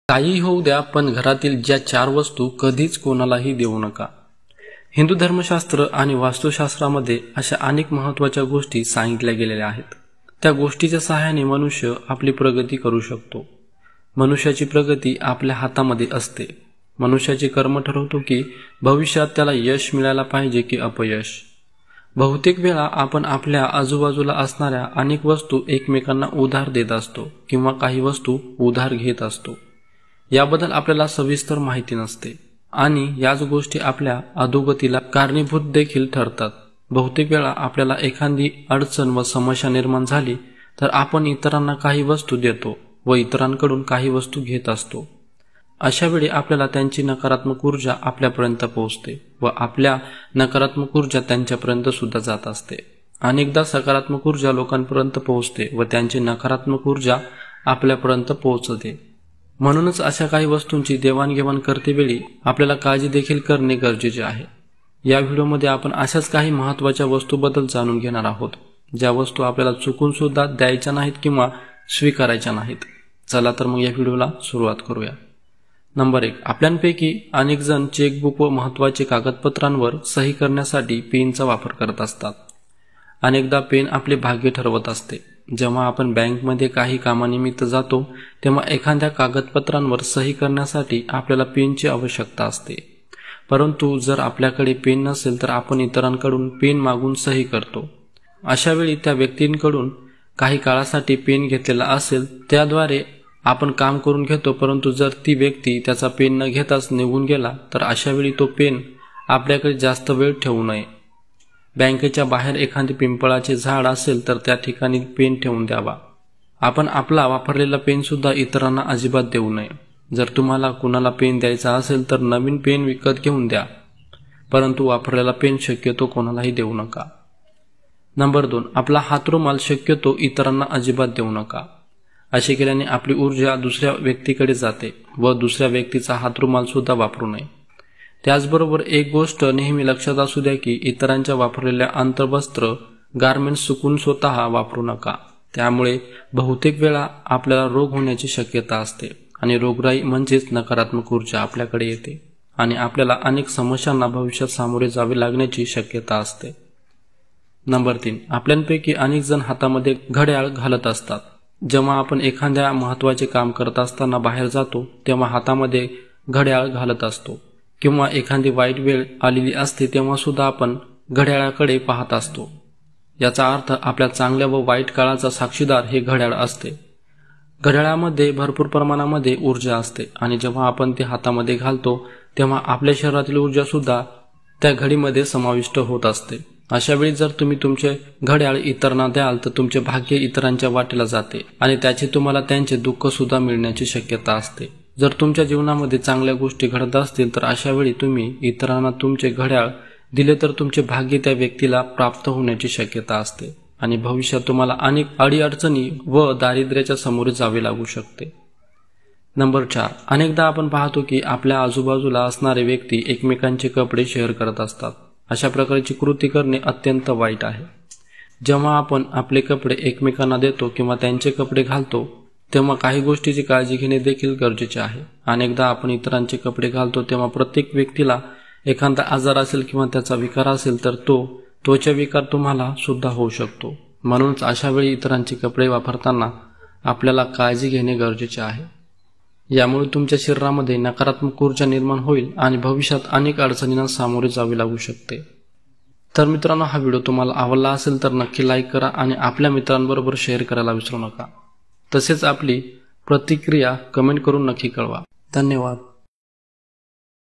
काही होऊ द्या, पण घरातील ज्या 4 वस्तू कधीच कोणालाही देऊ नका. हिंदू धर्मशास्त्र आणि वास्तुशास्त्रामध्ये अशा अनेक महत्त्वाच्या गोष्टी सांगितल्या गेलेल्या आहेत. त्या गोष्टीच्या सहाय्याने मनुष्य आपली प्रगती करू शकतो. मनुष्याची प्रगती आपल्या हातामध्ये असते. मनुष्याचे कर्म ठरवतो की भविष्यात त्याला यश मिळायला पाहिजे की अपयश. बहुतेक वेळा आपण आपल्या आजूबाजूला असणाऱ्या अनेक वस्तू एकमेकांना उधार देत असतो किंवा काही वस्तू उधार घेत असतो. याबद्दल आपल्याला सविस्तर माहिती नसते आणि याच गोष्टी आपल्या अधोगतीला कारणीभूत देखील ठरतात. बहुतेक वेळा आपल्याला एखादी अडचण व समस्या निर्माण झाली तर आपण इतरांना काही वस्तू देतो व इतरांकडून काही वस्तू घेत असतो. अशा वेळी आपल्याला त्यांची नकारात्मक ऊर्जा आपल्यापर्यंत पोहोचते व आपल्या नकारात्मक ऊर्जा त्यांच्यापर्यंत सुद्धा जात असते. अनेकदा सकारात्मक ऊर्जा लोकांपर्यंत पोहोचते व त्यांची नकारात्मक ऊर्जा आपल्यापर्यंत पोहोचते. म्हणूनच अशा काही वस्तूंची देवाणघेवाण करतेवेळी आपल्याला काळजी देखील करणे गरजेचे आहे. या व्हिडिओमध्ये आपण अशाच काही महत्त्वाच्या वस्तूबद्दल जाणून घेणार आहोत, ज्या वस्तू आपल्याला चुकून सुद्धा द्यायच्या नाहीत किंवा स्वीकारायच्या नाहीत. चला तर मग या व्हिडिओला सुरुवात करूया. नंबर 1. आपल्यापैकी अनेक जण चेकबुक व महत्त्वाचे कागदपत्रांवर सही करण्यासाठी पेनचा वापर करत असतात. अनेकदा पेन आपले भाग्य ठरवत असते. जेव्हा आपण बँकमध्ये काही कामानिमित्त जातो तेव्हा एखाद्या कागदपत्रांवर सही करण्यासाठी आपल्याला पेनची आवश्यकता असते. परंतु जर आपल्याकडे पेन नसेल तर आपण इतरांकडून पेन मागून सही करतो. अशा वेळी त्या व्यक्तींकडून काही काळासाठी पेन घेतलेला असेल त्याद्वारे आपण काम करून घेतो. परंतु जर ती व्यक्ती त्याचा पेन न घेताच निघून गेला तर अशा वेळी तो पेन आपल्याकडे जास्त वेळ ठेवू नये. बँकेच्या बाहेर एखादे पिंपळाचे झाड असेल तर त्या ठिकाणी पेन ठेवून द्यावा. आपण आपला वापरलेला पेन सुद्धा इतरांना अजिबात देऊ नये. जर तुम्हाला कुणाला पेन द्यायचा असेल तर नवीन पेन विकत घेऊन द्या, परंतु वापरलेला पेन शक्यतो कोणालाही देऊ नका. नंबर 2. आपला हातरुमाल शक्यतो इतरांना अजिबात देऊ नका. असे केल्याने आपली ऊर्जा दुसऱ्या व्यक्तीकडे जाते व दुसऱ्या व्यक्तीचा हातरुमाल सुद्धा वापरू नये. त्याचबरोबर एक गोष्ट नेहमी लक्षात असू द्या की इतरांच्या वापरलेल्या अंतर्वस्त्र गारमेंट्स चुकून स्वतः वापरू नका. त्यामुळे बहुतेक वेळा आपल्याला रोग होण्याची शक्यता असते आणि रोगराई म्हणजेच नकारात्मक ऊर्जा आपल्याकडे येते आणि आपल्याला अनेक समस्यांना भविष्यात सामोरे जावे लागण्याची शक्यता असते. नंबर 3. आपल्यापैकी अनेक जण हातामध्ये घड्याळ घालत असतात. जेव्हा आपण एखाद्या महत्त्वाचे काम करत असताना बाहेर जातो तेव्हा हातामध्ये घड्याळ घालत असतो किंवा एखादी वाईट वेळ आलेली असते तेव्हा सुद्धा आपण घड्याळाकडे पाहत असतो. याचा अर्थ आपल्या चांगल्या व वाईट काळाचा साक्षीदार हे घड्याळ असते. घड्याळामध्ये भरपूर प्रमाणामध्ये ऊर्जा असते आणि जेव्हा आपण ते हातामध्ये घालतो तेव्हा आपल्या शरीरातील ऊर्जा सुद्धा त्या घडीमध्ये समाविष्ट होत असते. अशा वेळी जर तुम्ही तुमचे घड्याळ इतरांना द्याल तर तुमचे भाग्य इतरांच्या वाटेला जाते आणि त्याचे तुम्हाला त्यांचे दुःख सुद्धा मिळण्याची शक्यता असते. जर तुमच्या जीवनामध्ये चांगल्या गोष्टी घडत असतील तर अशा वेळी तुम्ही इतरांना तुमचे घड्याळ दिले तर तुमचे भाग्य त्या व्यक्तीला प्राप्त होण्याची शक्यता असते आणि भविष्यात तुम्हाला अनेक अडीअडचणी व दारिद्र्याच्या समोर जावे लागू शकते. नंबर 4. अनेकदा आपण पाहतो की आपल्या आजूबाजूला असणारे व्यक्ती एकमेकांचे कपडे शेअर करत असतात. अशा प्रकारची कृती करणे अत्यंत वाईट आहे. जेव्हा आपण आपले कपडे एकमेकांना देतो किंवा त्यांचे कपडे घालतो तेव्हा काही गोष्टीची काळजी घेणे देखील गरजेचे आहे. अनेकदा आपण इतरांचे कपडे घालतो तेव्हा प्रत्येक व्यक्तीला एखादा आजार असेल किंवा त्याचा विकार असेल तर त्वचा विकार तुम्हाला सुद्धा होऊ शकतो. म्हणूनच अशा वेळी इतरांचे कपडे वापरताना आपल्याला काळजी घेणे गरजेचे आहे. यामुळे तुमच्या शरीरामध्ये नकारात्मक ऊर्जा निर्माण होईल आणि भविष्यात अनेक अडचणींना सामोरे जावे लागू शकते. तर मित्रांनो, हा व्हिडिओ तुम्हाला आवडला असेल तर नक्की लाईक करा आणि आपल्या मित्रांबरोबर शेअर करायला विसरू नका. तसेच आपली प्रतिक्रिया कमेंट करून नक्की कळवा. धन्यवाद.